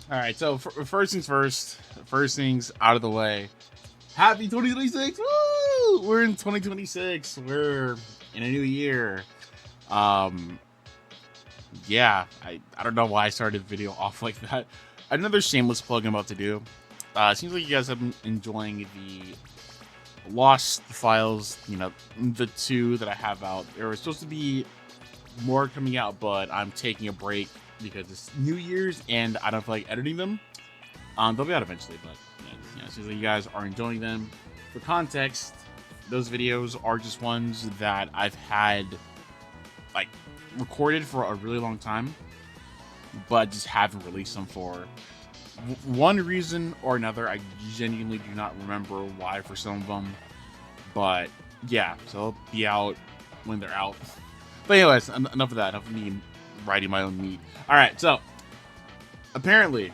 All right, so first things first. First things out of the way. Happy 2026! Woo! We're in 2026. We're in a new year. Um, I don't know why I started the video off like that. Another shameless plug I'm about to do. Seems like you guys have been enjoying the Lost Files. You know, the two that I have out. There was supposed to be more coming out, but I'm taking a break because it's New Year's and I don't feel like editing them. They'll be out eventually, but it seems like you guys are enjoying them. For context, those videos are just ones that I've had like recorded for a really long time, but just haven't released them for one reason or another. I genuinely do not remember why for some of them, but yeah, so they'll be out when they're out. But anyways, enough of that. Enough of me writing my own meat. All right, so apparently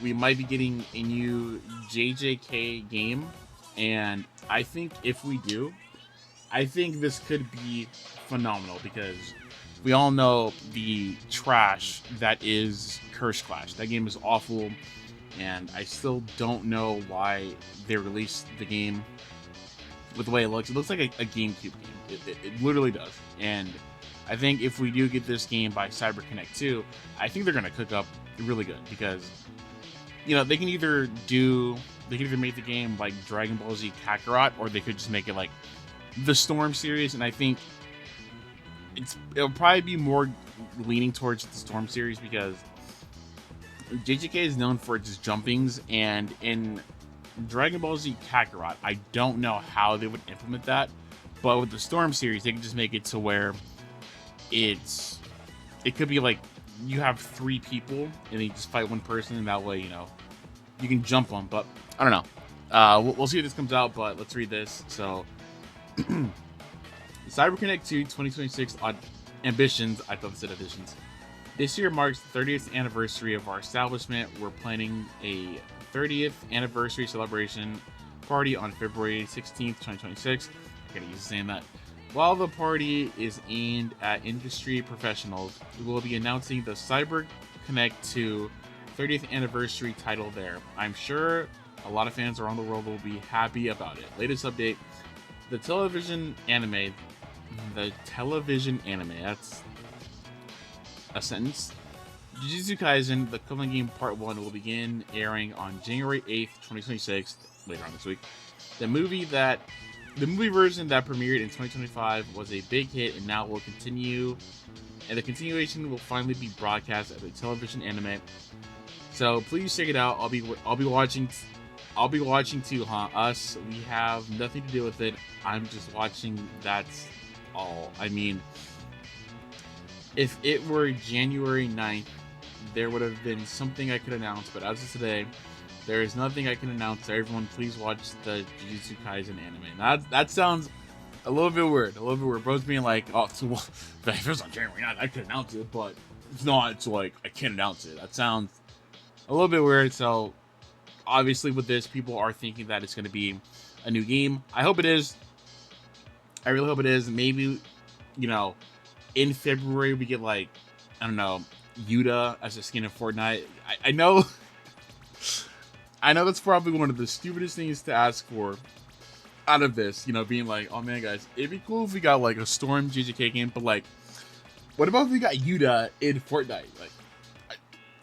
we might be getting a new JJK game, and I think if we do, I think this could be phenomenal because we all know the trash that is Curse Clash. That game is awful, and I still don't know why they released the game with the way it looks. It looks like a GameCube game. It literally does. And I think if we do get this game by CyberConnect 2, I think they're going to cook up really good because they can either make the game like Dragon Ball Z Kakarot, or they could just make it like the Storm series. And I think it'll probably be more leaning towards the Storm series because JJK is known for its jumpings, and in Dragon Ball Z Kakarot, I don't know how they would implement that, but with the Storm series, they can just make it to where it could be like you have 3 people and you just fight one person, and that way you can jump them. But I don't know. We'll see if this comes out, but let's read this. So CyberConnect 2 2026 ambitions. I thought it said additions. This year marks the 30th anniversary of our establishment. We're planning a 30th anniversary celebration party on February 16th, 2026. I gotta use saying that. While the party is aimed at industry professionals, we will be announcing the CyberConnect 2 30th anniversary title there. I'm sure a lot of fans around the world will be happy about it. Latest update: the television anime, that's a sentence. Jujutsu Kaisen, the Covenant Game Part 1, will begin airing on January 8th, 2026, later on this week. The movie version that premiered in 2025 was a big hit and now will continue, and the continuation will finally be broadcast as a television anime. So please check it out. I'll be watching. I'll be watching too, huh? Us, we have nothing to do with it. I'm just watching. That's all. I mean, if it were January 9th, there would have been something I could announce, but as of today, there is nothing I can announce. So everyone, please watch the Jujutsu Kaisen anime. That sounds a little bit weird. Bro's being like, oh, so if it was on January 9th, I could announce it, but it's not. So like, I can't announce it. That sounds a little bit weird. So obviously, with this, people are thinking that it's going to be a new game. I hope it is. I really hope it is. Maybe, in February we get like, I don't know, Yuta as a skin in Fortnite. I know I know that's probably one of the stupidest things to ask for out of this, being like, oh man guys, it'd be cool if we got like a Storm JJK game, but like, what about if we got Yuta in Fortnite? Like,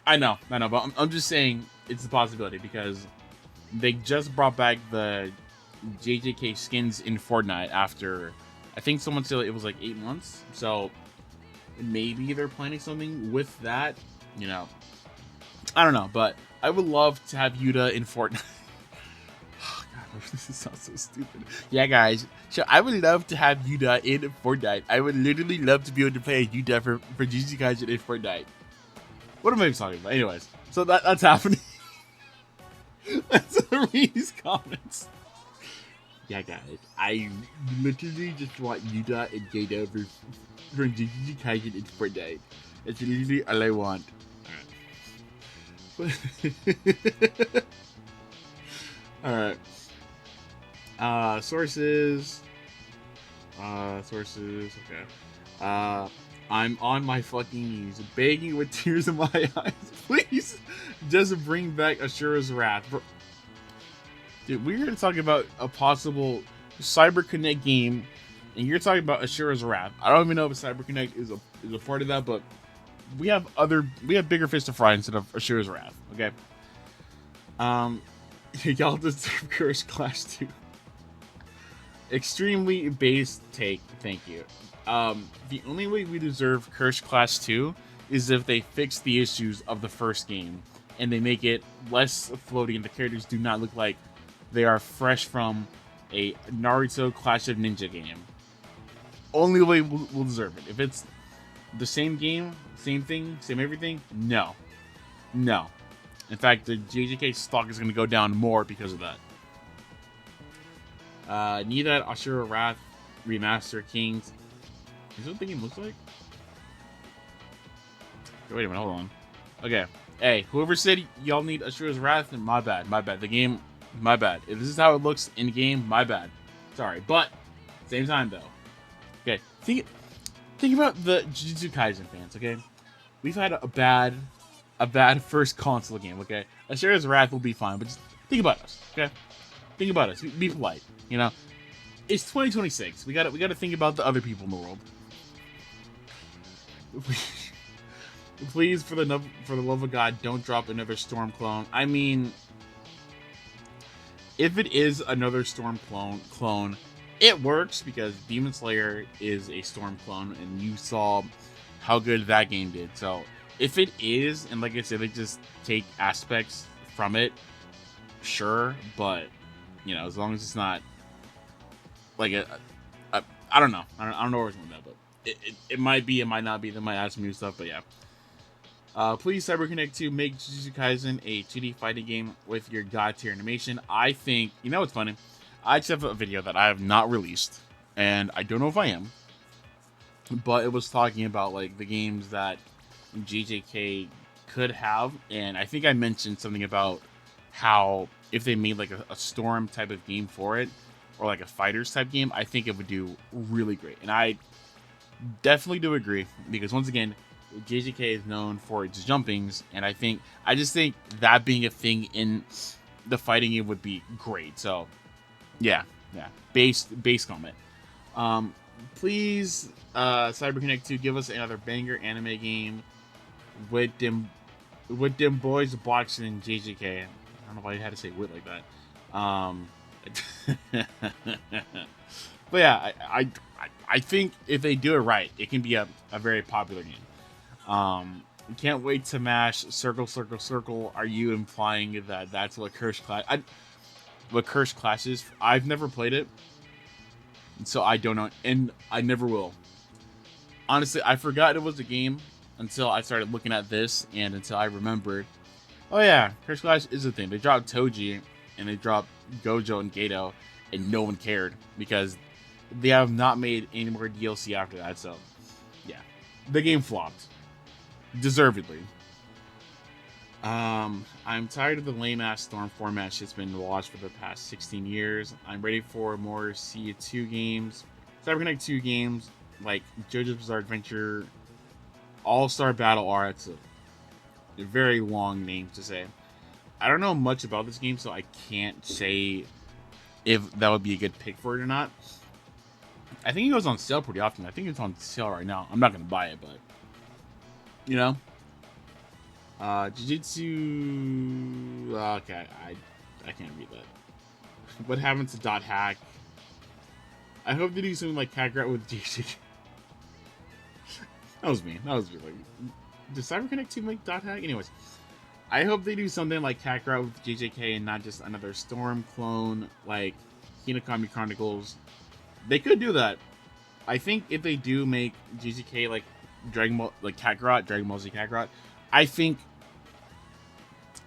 I know, but I'm just saying it's a possibility because they just brought back the JJK skins in Fortnite after, I think someone said it was like 8 months. So maybe they're planning something with that. I don't know, but I would love to have Yuta in Fortnite. Oh, God, this sounds so stupid. Yeah, guys. So I would love to have Yuta in Fortnite. I would literally love to be able to play Yuta for Jujutsu Kaisen in Fortnite. What am I talking about? Anyways, so that's happening. Let's read these comments. Yeah, guys. I literally just want Yuta and Jada for Jujutsu Kaisen in Fortnite. That's literally all I want. Alright. Sources. Okay. I'm on my fucking knees, begging with tears in my eyes Please, just bring back Ashura's Wrath. Dude, we're going to talk about a possible CyberConnect game, and you're talking about Ashura's Wrath. I don't even know if CyberConnect is a part of that, but we have bigger fish to fry instead of Ashura's Wrath. Okay. Y'all deserve Curse Clash 2. Extremely base take. Thank you. The only way we deserve Curse Clash 2 is if they fix the issues of the first game and they make it less floaty and the characters do not look like they are fresh from a Naruto Clash of Ninja game. Only way we'll deserve it. If it's the same game, same thing, same everything, no. In fact, the JJK stock is going to go down more because of that. Need that Ashura Wrath Remaster Kings. Is that what the game looks like? Wait a minute, hold on. Okay. Hey, whoever said y'all need Ashura's Wrath, my bad. The game, my bad. If this is how it looks in game, my bad. Sorry, but same time though. Okay, think about the Jujutsu Kaisen fans. Okay, we've had a bad first console game. Okay, Ashura's Wrath will be fine, but just think about us. Okay, think about us. Be polite. You know, it's 2026. We gotta think about the other people in the world. Please, for the love of God, don't drop another Storm clone. I mean, if it is another Storm clone, it works because Demon Slayer is a Storm clone, and you saw how good that game did. So if it is, and like I said, they just take aspects from it, sure. But you know, as long as it's not like I don't know. I don't know where it's going with that, but it might be, it might not be. They might add some new stuff, but yeah. Please, CyberConnect 2, make Jujutsu Kaisen a 2D fighting game with your god tier animation. I think, you know what's funny? I just have a video that I have not released, and I don't know if I am, but it was talking about like the games that JJK could have, and I think I mentioned something about how if they made like a Storm type of game for it, or like a Fighters type game, I think it would do really great. And I definitely do agree, because once again, JJK is known for its jumpings, and I just think that being a thing in the fighting game would be great. So yeah, base comment. Please, CyberConnect 2, give us another banger anime game with them boys boxing in JJK. I don't know why you had to say "wit" like that. But yeah, I think if they do it right, it can be a very popular game. Can't wait to mash circle, circle, circle. Are you implying that that's what Curse Clash is? I've never played it, so I don't know, and I never will. Honestly, I forgot it was a game until I started looking at this, and until I remembered, oh yeah, Curse Clash is a thing. They dropped Toji, and they dropped Gojo and Gato, and no one cared, because they have not made any more DLC after that, so yeah. The game flopped. Deservedly. I'm tired of the lame-ass Storm format shit's been watched for the past 16 years. I'm ready for more CU2 games, CyberConnect 2 games, like JoJo's Bizarre Adventure, All-Star Battle R. It's a very long name to say. I don't know much about this game, so I can't say if that would be a good pick for it or not. I think it goes on sale pretty often. I think it's on sale right now. I'm not going to buy it, but you know. Jujutsu. Okay, I can't read that. What happened to Dot Hack? I hope they do something like Kakarot with JJK. That was me. Like, does CyberConnect 2 make Dot Hack? Anyways, I hope they do something like Kakarot with JJK and not just another Storm clone like Hinokami Chronicles. They could do that. I think if they do make JJK like Dragon Ball, like Kakarot, Dragon Ball Z Kakarot, I think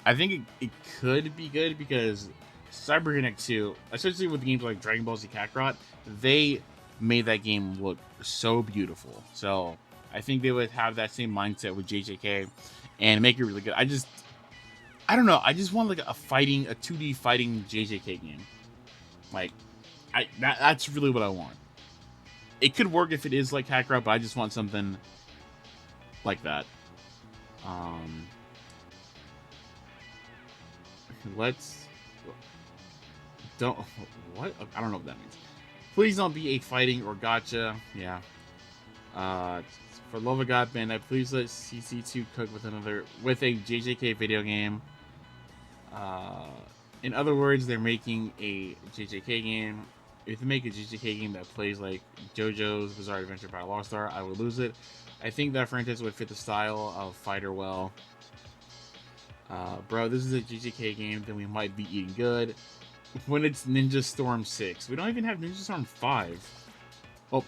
it could be good, because CyberConnect 2, especially with games like Dragon Ball Z Kakarot, they made that game look so beautiful. So I think they would have that same mindset with JJK and make it really good. I don't know. I just want like a 2D fighting JJK game. Like, that's really what I want. It could work if it is like Kakarot, but I just want something like that. let's don't what I don't know what that means. Please don't be a fighting or gotcha. Yeah. Uh, for love of God, Bandai, please let CC2 cook with a JJK video game. Uh, in other words, they're making a JJK game. If they make a JJK game that plays like JoJo's Bizarre Adventure by Lost Star, I would lose it. I think that franchise would fit the style of fighter well. Bro, this is a JJK game, then we might be eating good. When it's Ninja Storm 6. We don't even have Ninja Storm 5. Oh.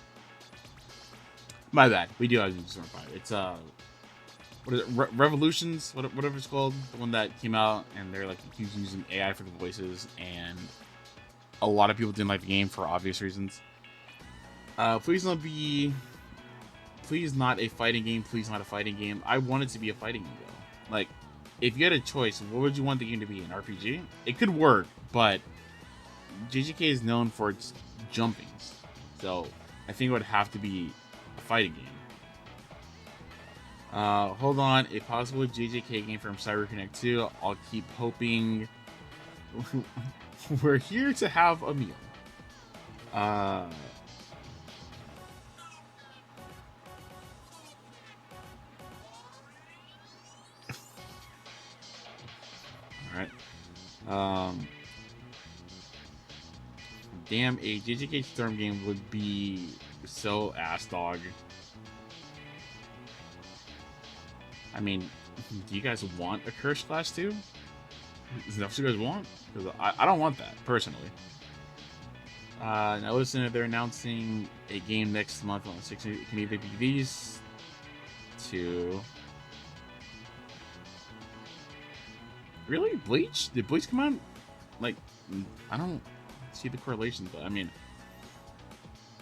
My bad. We do have Ninja Storm 5. It's, what is it? Revolutions? Whatever it's called. The one that came out, and they're, like, using AI for the voices, and a lot of people didn't like the game for obvious reasons. Please not a fighting game. Please not a fighting game. I want it to be a fighting game, though. Like, if you had a choice, what would you want the game to be? An RPG? It could work, but JJK is known for its jumpings. So, I think it would have to be a fighting game. Hold on. A possible JJK game from CyberConnect 2. I'll keep hoping. We're here to have a meal. Alright. Damn, a JJK Storm game would be so ass dog. I mean, do you guys want a Curse Class 2? Is that what you guys want? Because I don't want that, personally. Now listen, they're announcing a game next month on the 16th. It can either be these two. Really? Bleach? Did Bleach come out? Like, I don't see the correlation, but I mean,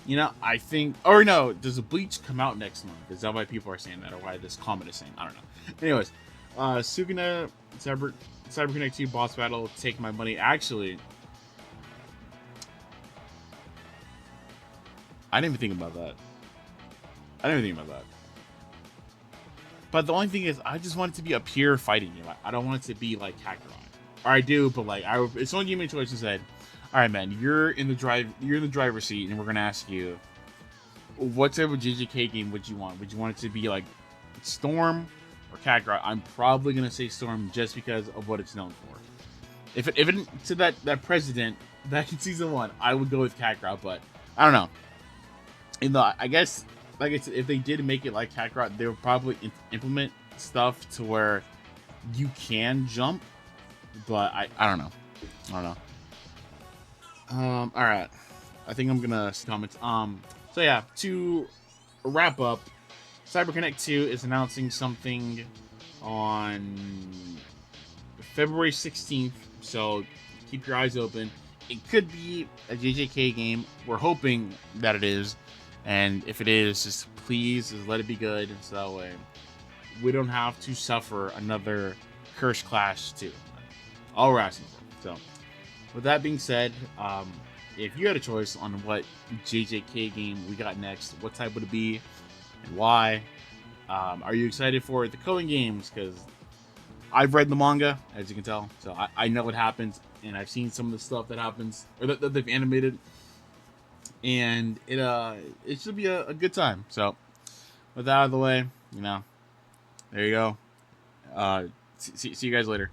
you know, I think, or no, does a Bleach come out next month? Is that why people are saying that, or why this comment is saying? I don't know. Anyways, Suguna CyberConnect 2 boss battle. Take my money. Actually, I didn't even think about that. But the only thing is, I just want it to be a pure fighting game. I don't want it to be like Kakarot. Or I do, but like, if someone gave me a choice and said, "All right, man, you're in the driver's seat, and we're gonna ask you, what type of JJK game would you want? Would you want it to be like Storm or Kakarot?" I'm probably gonna say Storm just because of what it's known for. If it to that president back in season 1, I would go with Kakarot, but I don't know. And I guess, like I said, if they did make it like Kakarot, they would probably implement stuff to where you can jump, but I don't know. All right, I think I'm gonna comment. So yeah, to wrap up, CyberConnect 2 is announcing something on February 16th, so keep your eyes open. It could be a JJK game. We're hoping that it is, and if it is, just please just let it be good, so that way we don't have to suffer another Curse Clash 2. All we're asking for. So, with that being said, if you had a choice on what JJK game we got next, what type would it be, and why? Are you excited for the Culling games? Because I've read the manga, as you can tell, so I know what happens, and I've seen some of the stuff that happens, or that they've animated, and it should be a good time. So, with that out of the way, you know, there you go. See you guys later.